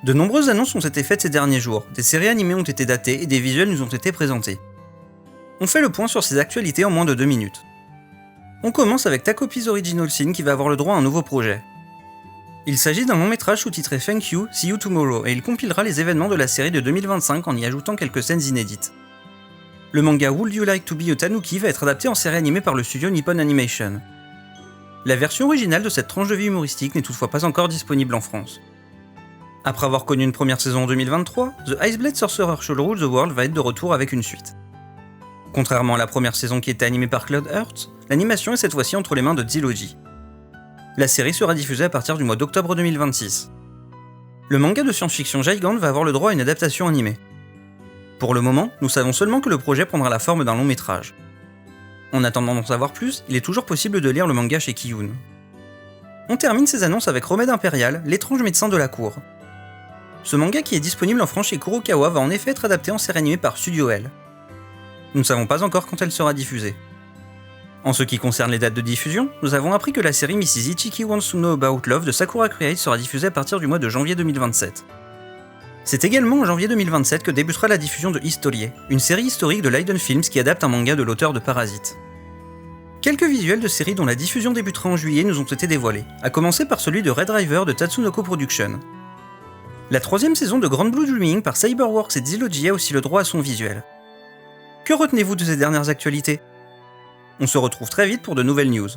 De nombreuses annonces ont été faites ces derniers jours, des séries animées ont été datées et des visuels nous ont été présentés. On fait le point sur ces actualités en moins de 2 minutes. On commence avec Takopi's Original Sin qui va avoir le droit à un nouveau projet. Il s'agit d'un long métrage sous-titré Thank You, See You Tomorrow et il compilera les événements de la série de 2025 en y ajoutant quelques scènes inédites. Le manga Would You Like to Be a Tanuki va être adapté en série animée par le studio Nippon Animation. La version originale de cette tranche de vie humoristique n'est toutefois pas encore disponible en France. Après avoir connu une première saison en 2023, The Iceblade Sorcerer Shall Rule the World va être de retour avec une suite. Contrairement à la première saison qui était animée par Cloud Earth, l'animation est cette fois-ci entre les mains de Zilogy. La série sera diffusée à partir du mois d'octobre 2026. Le manga de science-fiction Gigant va avoir le droit à une adaptation animée. Pour le moment, nous savons seulement que le projet prendra la forme d'un long métrage. En attendant d'en savoir plus, il est toujours possible de lire le manga chez Kiyun. On termine ces annonces avec Remède Impérial, l'étrange médecin de la cour. Ce manga qui est disponible en France chez Kurokawa va en effet être adapté en série animée par Studio L. Nous ne savons pas encore quand elle sera diffusée. En ce qui concerne les dates de diffusion, nous avons appris que la série Mrs. Ichiki Wants to Know About Love de Sakura Create sera diffusée à partir du mois de janvier 2027. C'est également en janvier 2027 que débutera la diffusion de Historier, une série historique de Leiden Films qui adapte un manga de l'auteur de Parasite. Quelques visuels de séries dont la diffusion débutera en juillet nous ont été dévoilés, à commencer par celui de Red Driver de Tatsunoko Production. La troisième saison de Grand Blue Dreaming par Cyberworks et Zilogy a aussi le droit à son visuel. Que retenez-vous de ces dernières actualités ? On se retrouve très vite pour de nouvelles news.